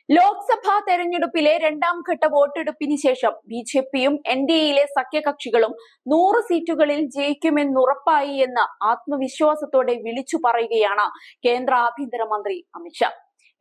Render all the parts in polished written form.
ലോക്സഭാ തെരഞ്ഞെടുപ്പിലെ രണ്ടാം ഘട്ട വോട്ടെടുപ്പിന് ശേഷം ബിജെപിയും എൻഡിഎയിലെ സഖ്യകക്ഷികളും 100 സീറ്റുകളിൽ ജയിക്കുമെന്നുറപ്പായി എന്ന് ആത്മവിശ്വാസത്തോടെ വിളിച്ചു പറയുകയാണ് കേന്ദ്ര ആഭ്യന്തരമന്ത്രി അമിത്ഷാ.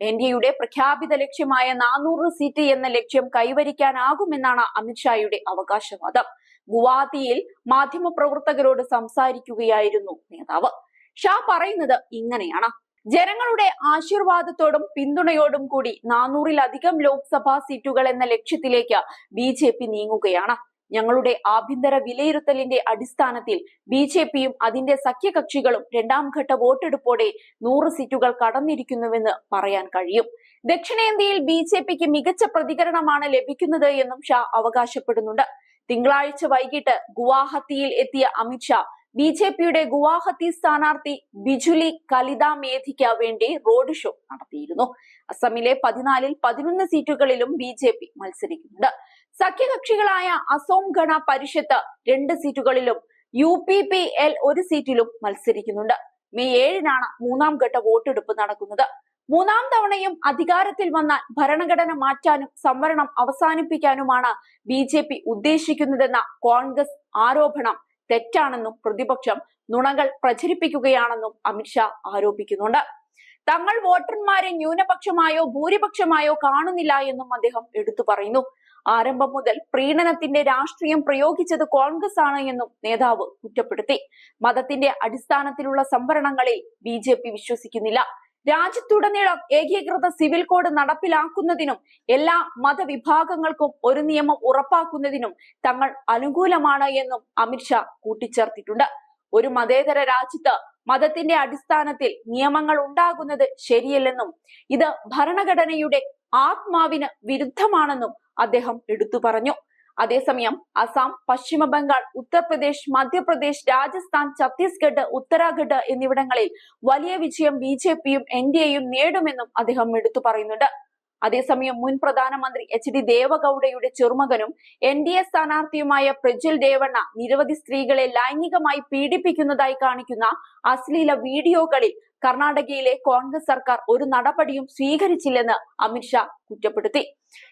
എൻഡിഎയുടെ പ്രഖ്യാപിത ലക്ഷ്യമായ 400 സീറ്റ് എന്ന ലക്ഷ്യം കൈവരിക്കാനാകുമെന്നാണ് അമിത്ഷായുടെ അവകാശവാദം. ഗുവാഹത്തിയിൽ മാധ്യമപ്രവർത്തകരോട് സംസാരിക്കുകയായിരുന്നു നേതാവ്. ഷാ പറയുന്നത് ഇങ്ങനെയാണ്: ജനങ്ങളുടെ ആശീർവാദത്തോടും പിന്തുണയോടും കൂടി 400-ലധികം ലോക്സഭാ സീറ്റുകൾ എന്ന ലക്ഷ്യത്തിലേക്ക് ബിജെപി നീങ്ങുകയാണ്. ഞങ്ങളുടെ ആഭ്യന്തര വിലയിരുത്തലിന്റെ അടിസ്ഥാനത്തിൽ ബിജെപിയും അതിന്റെ സഖ്യകക്ഷികളും രണ്ടാം ഘട്ട വോട്ടെടുപ്പോടെ 100 സീറ്റുകൾ കടന്നിരിക്കുന്നുവെന്ന് പറയാൻ കഴിയും. ദക്ഷിണേന്ത്യയിൽ ബിജെപിക്ക് മികച്ച പ്രതികരണമാണ് ലഭിക്കുന്നത് എന്നും ഷാ അവകാശപ്പെടുന്നുണ്ട്. തിങ്കളാഴ്ച വൈകിട്ട് ഗുവാഹത്തിയിൽ എത്തിയ അമിത്ഷാ ബിജെപിയുടെ ഗുവാഹത്തി സ്ഥാനാർത്ഥി ബിജുലി കലിതാമേധിക്ക് വേണ്ടി റോഡ് ഷോ നടത്തിയിരുന്നു. അസമിലെ 14-ൽ 11 സീറ്റുകളിലും ബിജെപി മത്സരിക്കുന്നുണ്ട്. സഖ്യകക്ഷികളായ അസോം ഗണ പരിഷത്ത് 2 സീറ്റുകളിലും UPPL 1 സീറ്റിലും മത്സരിക്കുന്നുണ്ട്. മെയ് 7-നാണ് മൂന്നാം ഘട്ട വോട്ടെടുപ്പ് നടക്കുന്നത്. മൂന്നാം തവണയും അധികാരത്തിൽ വന്നാൽ ഭരണഘടന മാറ്റാനും സംവരണം അവസാനിപ്പിക്കാനുമാണ് ബിജെപി ഉദ്ദേശിക്കുന്നതെന്ന കോൺഗ്രസ് ആരോപണം തെറ്റാണെന്നും പ്രതിപക്ഷം നുണകൾ പ്രചരിപ്പിക്കുകയാണെന്നും അമിത്ഷാ ആരോപിക്കുന്നുണ്ട്. തങ്ങൾ വോട്ടർമാരെ ന്യൂനപക്ഷമായോ ഭൂരിപക്ഷമായോ കാണുന്നില്ല എന്നും അദ്ദേഹം എടുത്തു പറയുന്നു. ആരംഭം മുതൽ പ്രീണനത്തിന്റെ രാഷ്ട്രീയം പ്രയോഗിച്ചത് കോൺഗ്രസ് ആണ് എന്നും നേതാവ് കുറ്റപ്പെടുത്തി. മതത്തിന്റെ അടിസ്ഥാനത്തിലുള്ള സംവരണങ്ങളിൽ ബിജെപി വിശ്വസിക്കുന്നില്ല. രാജ്യത്തുടനീളം ഏകീകൃത സിവിൽ കോഡ് നടപ്പിലാക്കുന്നതിനും എല്ലാ മതവിഭാഗങ്ങൾക്കും ഒരു നിയമം ഉറപ്പാക്കുന്നതിനും തങ്ങൾ അനുകൂലമാണ് എന്നും അമിത്ഷാ കൂട്ടിച്ചേർത്തിട്ടുണ്ട്. ഒരു മതേതര രാജ്യത്ത് മതത്തിന്റെ അടിസ്ഥാനത്തിൽ നിയമങ്ങൾ ഉണ്ടാകുന്നത് ശരിയല്ലെന്നും ഇത് ഭരണഘടനയുടെ ആത്മാവിന് വിരുദ്ധമാണെന്നും അദ്ദേഹം എടുത്തു പറഞ്ഞു. അതേസമയം അസം, പശ്ചിമ ബംഗാൾ, ഉത്തർപ്രദേശ്, മധ്യപ്രദേശ്, രാജസ്ഥാൻ, ഛത്തീസ്ഗഡ്, ഉത്തരാഖണ്ഡ് എന്നിവിടങ്ങളിൽ വലിയ വിജയം ബിജെപിയും എൻഡിഎയും നേടുമെന്നും അദ്ദേഹം എടുത്തു പറയുന്നുണ്ട്. അതേസമയം മുൻ പ്രധാനമന്ത്രി HD ദേവഗൌഡയുടെ ചെറുമകനും എൻഡിഎ സ്ഥാനാർത്ഥിയുമായ പ്രജ്വൽ രേവണ്ണ നിരവധി സ്ത്രീകളെ ലൈംഗികമായി പീഡിപ്പിക്കുന്നതായി കാണിക്കുന്ന അശ്ലീല വീഡിയോകളിൽ കർണാടകയിലെ കോൺഗ്രസ് സർക്കാർ ഒരു നടപടിയും സ്വീകരിച്ചില്ലെന്ന് അമിത്ഷാ കുറ്റപ്പെടുത്തി.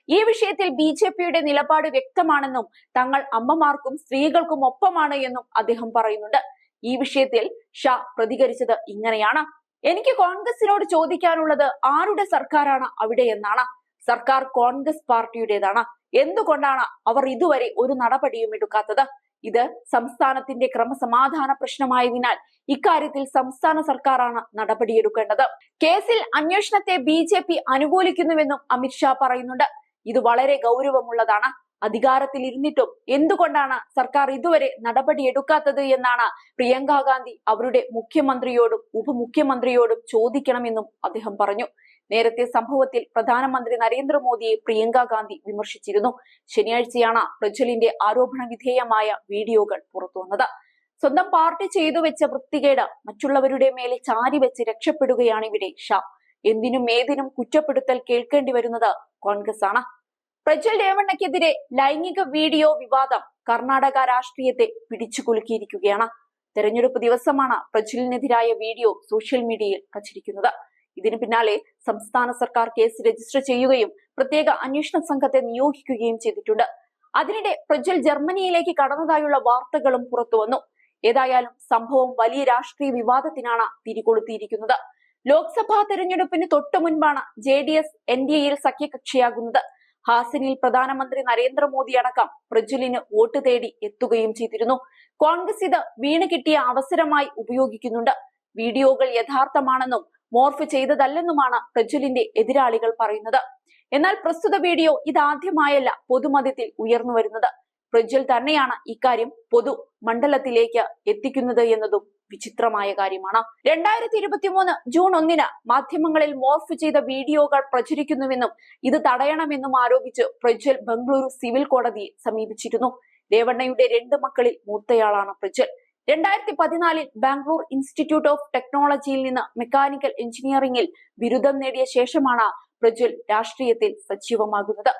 ഈ വിഷയത്തിൽ ബിജെപിയുടെ നിലപാട് വ്യക്തമാണെന്നും തങ്ങൾ അമ്മമാർക്കും സ്ത്രീകൾക്കും ഒപ്പമാണ് എന്നും അദ്ദേഹം പറയുന്നുണ്ട്. ഈ വിഷയത്തിൽ ഷാ പ്രതികരിച്ചത് ഇങ്ങനെയാണ്: എനിക്ക് കോൺഗ്രസിനോട് ചോദിക്കാനുള്ളത് ആരുടെ സർക്കാരാണ് അവിടെ എന്നാണ്. സർക്കാർ കോൺഗ്രസ് പാർട്ടിയുടേതാണ്. എന്തുകൊണ്ടാണ് അവർ ഇതുവരെ ഒരു നടപടിയും എടുക്കാത്തത്? ഇത് സംസ്ഥാനത്തിന്റെ ക്രമസമാധാന പ്രശ്നമായതിനാൽ ഇക്കാര്യത്തിൽ സംസ്ഥാന സർക്കാരാണ് നടപടിയെടുക്കേണ്ടത്. കേസിൽ അന്വേഷണത്തെ ബിജെപി അനുകൂലിക്കുന്നുവെന്നും അമിത്ഷാ പറയുന്നുണ്ട്. ഇത് വളരെ ഗൗരവമുള്ളതാണ്. അധികാരത്തിൽ ഇരുന്നിട്ടും എന്തുകൊണ്ടാണ് സർക്കാർ ഇതുവരെ നടപടിയെടുക്കാത്തത് എന്നാണ് പ്രിയങ്ക ഗാന്ധി അവരുടെ മുഖ്യമന്ത്രിയോടും ഉപമുഖ്യമന്ത്രിയോടും ചോദിക്കണമെന്നും അദ്ദേഹം പറഞ്ഞു. നേരത്തെ സംഭവത്തിൽ പ്രധാനമന്ത്രി നരേന്ദ്രമോദിയെ പ്രിയങ്ക ഗാന്ധി വിമർശിച്ചിരുന്നു. ശനിയാഴ്ചയാണ് പ്രജ്വലിന്റെ ആരോപണ വിധേയമായ വീഡിയോകൾ പുറത്തുവന്നത്. സ്വന്തം പാർട്ടി ചെയ്തു വെച്ച വൃത്തികേട് മറ്റുള്ളവരുടെ മേലെ ചാരി വെച്ച് രക്ഷപ്പെടുകയാണ് ഇവിടെ ഷാ. എന്തിനും ഏതിനും കുറ്റപ്പെടുത്തൽ കേൾക്കേണ്ടി വരുന്നത് കോൺഗ്രസ് ആണ്. പ്രജ്വൽ രേവണ്ണയ്ക്കെതിരെ ലൈംഗിക വീഡിയോ വിവാദം കർണാടക രാഷ്ട്രീയത്തെ പിടിച്ചുകുലുക്കിയിരിക്കുകയാണ്. തെരഞ്ഞെടുപ്പ് ദിവസമാണ് പ്രജ്വലിനെതിരായ വീഡിയോ സോഷ്യൽ മീഡിയയിൽ പ്രചരിക്കുന്നത്. ഇതിനു പിന്നാലെ സംസ്ഥാന സർക്കാർ കേസ് രജിസ്റ്റർ ചെയ്യുകയും പ്രത്യേക അന്വേഷണ സംഘത്തെ നിയോഗിക്കുകയും ചെയ്തിട്ടുണ്ട്. അതിനിടെ പ്രജ്വൽ ജർമ്മനിയിലേക്ക് കടന്നതായുള്ള വാർത്തകളും പുറത്തുവന്നു. ഏതായാലും സംഭവം വലിയ രാഷ്ട്രീയ വിവാദത്തിനാണ് തിരികൊളുത്തിയിരിക്കുന്നത്. ലോക്സഭാ തെരഞ്ഞെടുപ്പിന് തൊട്ടു മുൻപാണ് JDS എൻഡിഎയിൽ സഖ്യകക്ഷിയാകുന്നത്. ഹാസനിൽ പ്രധാനമന്ത്രി നരേന്ദ്രമോദി അടക്കം പ്രജ്വലിന് വോട്ട് തേടി എത്തുകയും ചെയ്തിരുന്നു. കോൺഗ്രസ് ഇത് വീണ് കിട്ടിയ അവസരമായി ഉപയോഗിക്കുന്നുണ്ട്. വീഡിയോകൾ യഥാർത്ഥമാണെന്നും മോർഫ് ചെയ്തതല്ലെന്നുമാണ് പ്രജ്വലിന്റെ എതിരാളികൾ പറയുന്നത്. എന്നാൽ പ്രസ്തുത വീഡിയോ ഇതാദ്യമായല്ല പൊതുമധ്യത്തിൽ ഉയർന്നു വരുന്നത്. പ്രജ്വൽ തന്നെയാണ് ഇക്കാര്യം പൊതുമണ്ഡലത്തിലേക്ക് എത്തിക്കുന്നത് എന്നതും വിചിത്രമായ കാര്യമാണ്. 2023 ജൂൺ 1-ന് മാധ്യമങ്ങളിൽ മോർഫ് ചെയ്ത വീഡിയോകൾ പ്രചരിക്കുന്നുവെന്നും ഇത് തടയണമെന്നും ആരോപിച്ച് പ്രജ്വൽ ബംഗളൂരു സിവിൽ കോടതിയെ സമീപിച്ചിരുന്നു. രേവണ്ണയുടെ 2 മക്കളിൽ മൂത്തയാളാണ് പ്രജ്വൽ. 2014-ൽ ബാംഗ്ലൂർ ഇൻസ്റ്റിറ്റ്യൂട്ട് ഓഫ് ടെക്നോളജിയിൽ നിന്ന് മെക്കാനിക്കൽ എഞ്ചിനീയറിംഗിൽ ബിരുദം നേടിയ ശേഷമാണ് പ്രജ്വൽ രാഷ്ട്രീയത്തിൽ സജീവമാകുന്നത്.